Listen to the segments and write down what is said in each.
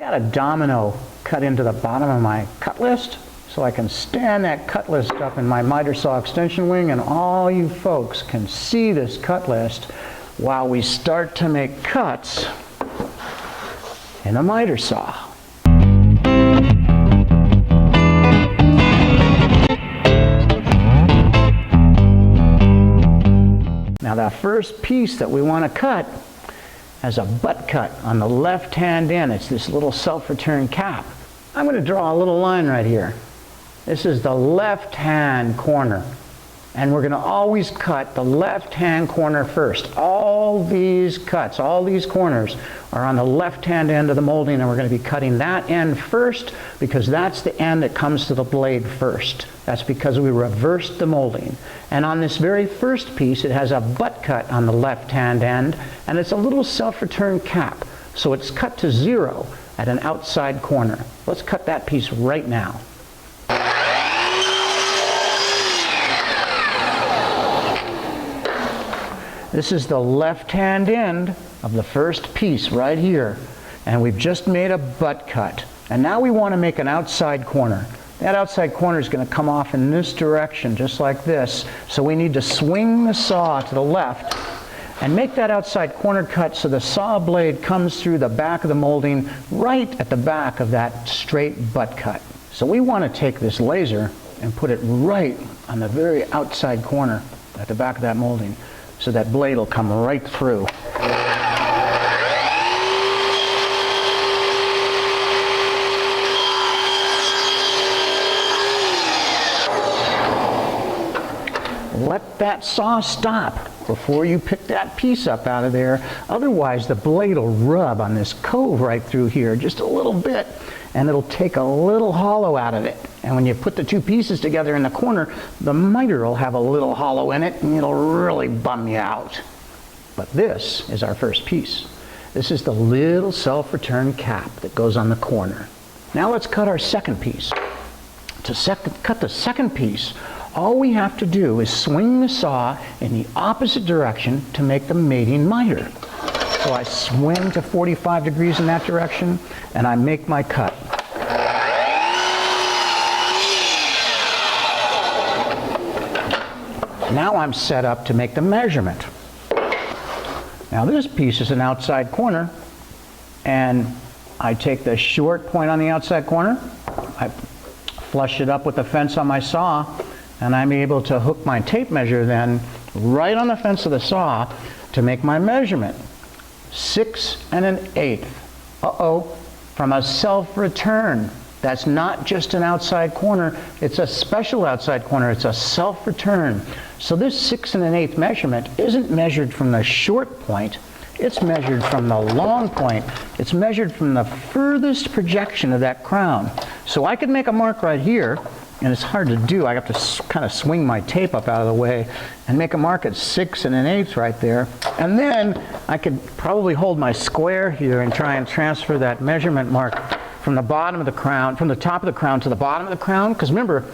got a domino cut into the bottom of my cut list, so I can stand that cut list up in my miter saw extension wing, and all you folks can see this cut list while we start to make cuts in a miter saw. Now that first piece that we want to cut has a butt cut on the left hand end. It's this little self-return cap. I'm going to draw a little line right here. This is the left hand corner, and we're going to always cut the left hand corner first. All these cuts, all these corners are on the left hand end of the molding, and we're going to be cutting that end first because that's the end that comes to the blade first. That's because we reversed the molding. And on this very first piece, it has a butt cut on the left hand end, and it's a little self-return cap. So it's cut to 0 at an outside corner. Let's cut that piece right now. This is the left-hand end of the first piece right here, and we've just made a butt cut. And now we want to make an outside corner. That outside corner is going to come off in this direction, just like this. So we need to swing the saw to the left and make that outside corner cut so the saw blade comes through the back of the molding right at the back of that straight butt cut. So we want to take this laser and put it right on the very outside corner at the back of that molding, so that blade will come right through. Let that saw stop before you pick that piece up out of there. Otherwise, the blade will rub on this cove right through here just a little bit, and it'll take a little hollow out of it. And when you put the two pieces together in the corner, the miter will have a little hollow in it, and it'll really bum you out. But this is our first piece. This is the little self-return cap that goes on the corner. Now let's cut our second piece. To cut the second piece, all we have to do is swing the saw in the opposite direction to make the mating miter. So I swing to 45 degrees in that direction, and I make my cut. Now I'm set up to make the measurement. Now this piece is an outside corner, and I take the short point on the outside corner, I flush it up with the fence on my saw, and I'm able to hook my tape measure then right on the fence of the saw to make my measurement. 6 1/8. Uh-oh, from a self-return. That's not just an outside corner, it's a special outside corner, it's a self-return. So this 6 1/8 measurement isn't measured from the short point, it's measured from the long point. It's measured from the furthest projection of that crown. So I could make a mark right here, and it's hard to do. I have to kind of swing my tape up out of the way and make a mark at 6 1/8 right there. And then I could probably hold my square here and try and transfer that measurement mark from the bottom of the crown, from the top of the crown to the bottom of the crown. Because remember,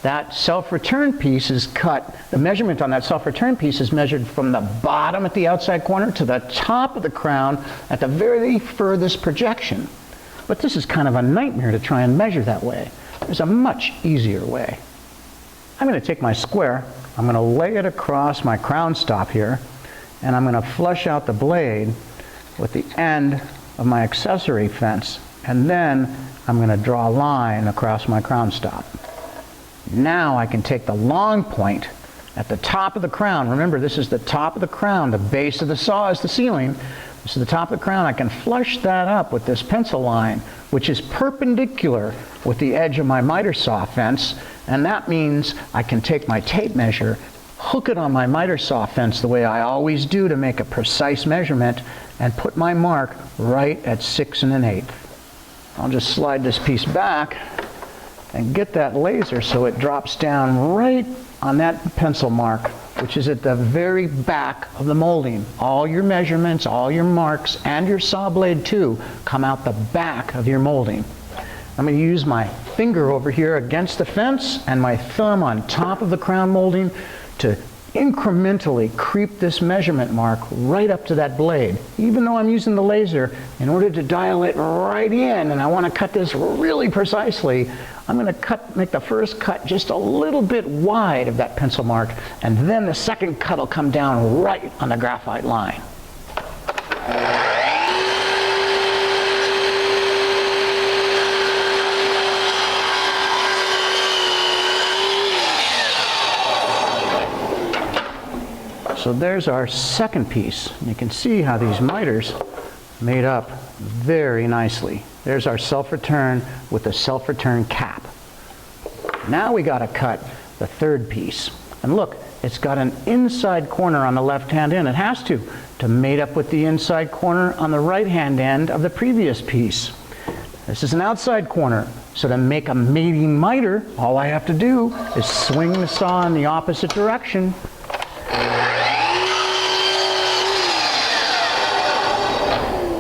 that self-return piece is cut, the measurement on that self-return piece is measured from the bottom at the outside corner to the top of the crown at the very furthest projection. But this is kind of a nightmare to try and measure that way. There's a much easier way. I'm going to take my square, I'm going to lay it across my crown stop here, and I'm going to flush out the blade with the end of my accessory fence, and then I'm going to draw a line across my crown stop. Now I can take the long point at the top of the crown. Remember, this is the top of the crown. The base of the saw is the ceiling. This is the top of the crown. I can flush that up with this pencil line, which is perpendicular with the edge of my miter saw fence, and that means I can take my tape measure, hook it on my miter saw fence the way I always do to make a precise measurement, and put my mark right at 6 1/8. I'll just slide this piece back and get that laser so it drops down right on that pencil mark, which is at the very back of the molding. All your measurements, all your marks, and your saw blade too come out the back of your molding. I'm going to use my finger over here against the fence and my thumb on top of the crown molding to incrementally creep this measurement mark right up to that blade. Even though I'm using the laser, in order to dial it right in, and I want to cut this really precisely, I'm going to make the first cut just a little bit wide of that pencil mark, and then the second cut will come down right on the graphite line. So there's our second piece. You can see how these miters made up very nicely. There's our self-return with the self-return cap. Now we got to cut the third piece. And look, it's got an inside corner on the left-hand end. It has to mate up with the inside corner on the right-hand end of the previous piece. This is an outside corner. So to make a mating miter, all I have to do is swing the saw in the opposite direction.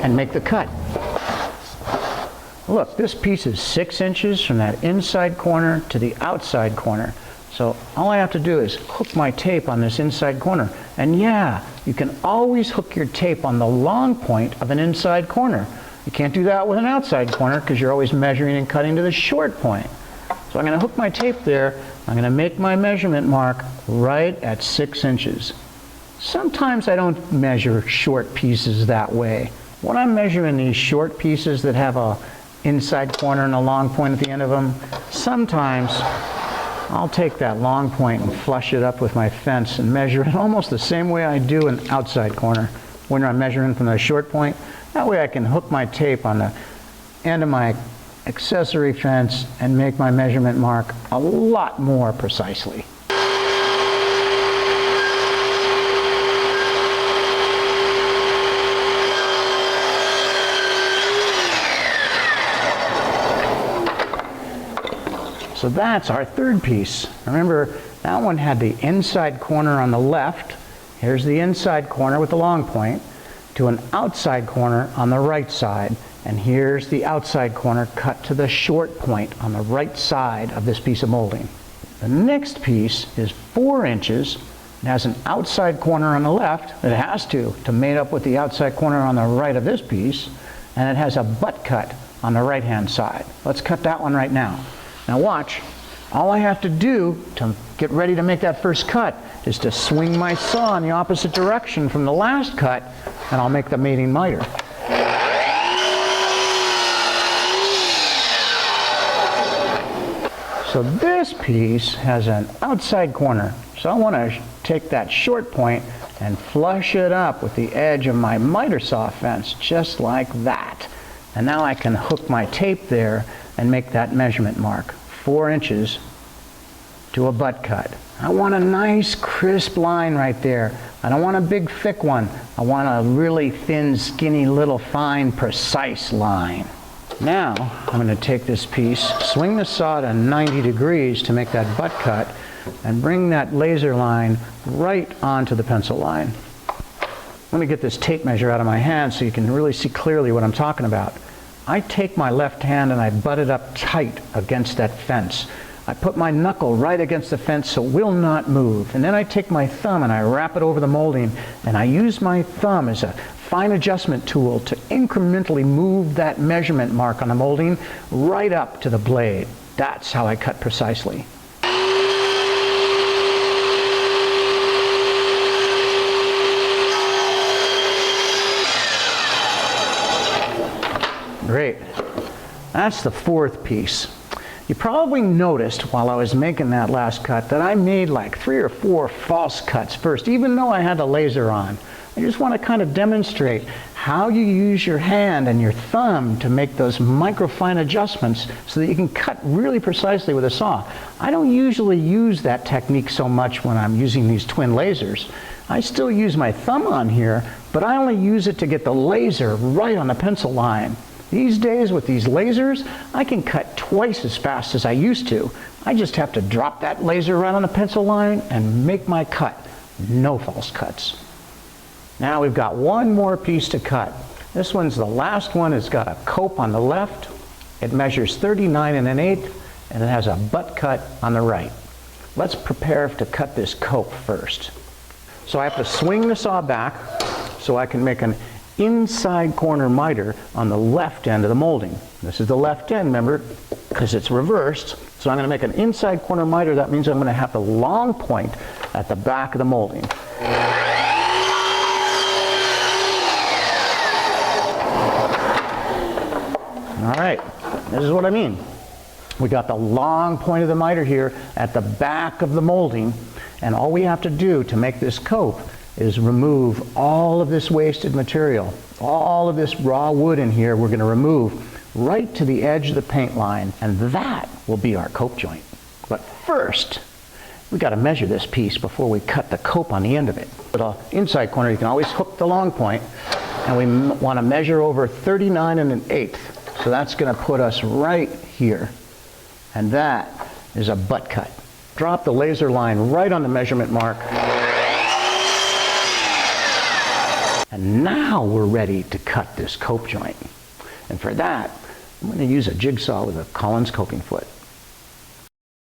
And make the cut. Look, this piece is 6 inches from that inside corner to the outside corner. So all I have to do is hook my tape on this inside corner. And yeah, you can always hook your tape on the long point of an inside corner. You can't do that with an outside corner because you're always measuring and cutting to the short point. So I'm going to hook my tape there. I'm going to make my measurement mark right at 6 inches. Sometimes I don't measure short pieces that way. When I'm measuring these short pieces that have a inside corner and a long point at the end of them, sometimes I'll take that long point and flush it up with my fence and measure it almost the same way I do an outside corner when I'm measuring from the short point. That way I can hook my tape on the end of my accessory fence and make my measurement mark a lot more precisely. So that's our third piece. Remember, that one had the inside corner on the left. Here's the inside corner with the long point to an outside corner on the right side. And here's the outside corner cut to the short point on the right side of this piece of molding. The next piece is 4 inches. It has an outside corner on the left. It has to mate up with the outside corner on the right of this piece. And it has a butt cut on the right-hand side. Let's cut that one right now. Now watch, all I have to do to get ready to make that first cut is to swing my saw in the opposite direction from the last cut, and I'll make the mating miter. So this piece has an outside corner. So I want to take that short point and flush it up with the edge of my miter saw fence, just like that. And now I can hook my tape there and make that measurement mark, 4 inches to a butt cut. I want a nice crisp line right there. I don't want a big thick one. I want a really thin, skinny, little fine, precise line. Now I'm going to take this piece, swing the saw to 90 degrees to make that butt cut, and bring that laser line right onto the pencil line. Let me get this tape measure out of my hand so you can really see clearly what I'm talking about. I take my left hand and I butt it up tight against that fence. I put my knuckle right against the fence so it will not move. And then I take my thumb and I wrap it over the molding, and I use my thumb as a fine adjustment tool to incrementally move that measurement mark on the molding right up to the blade. That's how I cut precisely. Great. That's the fourth piece. You probably noticed while I was making that last cut that I made like 3 or 4 false cuts first, even though I had the laser on. I just want to kind of demonstrate how you use your hand and your thumb to make those microfine adjustments so that you can cut really precisely with a saw. I don't usually use that technique so much when I'm using these twin lasers. I still use my thumb on here, but I only use it to get the laser right on the pencil line. These days with these lasers, I can cut twice as fast as I used to. I just have to drop that laser right on the pencil line and make my cut. No false cuts. Now we've got one more piece to cut. This one's the last one. It's got a cope on the left. It measures 39 1/8, and it has a butt cut on the right. Let's prepare to cut this cope first. So I have to swing the saw back so I can make an inside corner miter on the left end of the molding. This is the left end, remember, because it's reversed. So I'm going to make an inside corner miter. That means I'm going to have the long point at the back of the molding. All right, this is what I mean. We got the long point of the miter here at the back of the molding, and all we have to do to make this cope is remove all of this wasted material. All of this raw wood in here we're going to remove right to the edge of the paint line, and that will be our cope joint. But first, we got to measure this piece before we cut the cope on the end of it. For the inside corner, you can always hook the long point, and we want to measure over 39 1/8. So that's going to put us right here, and that is a butt cut. Drop the laser line right on the measurement mark. And now we're ready to cut this cope joint. And for that, I'm going to use a jigsaw with a Collins coping foot.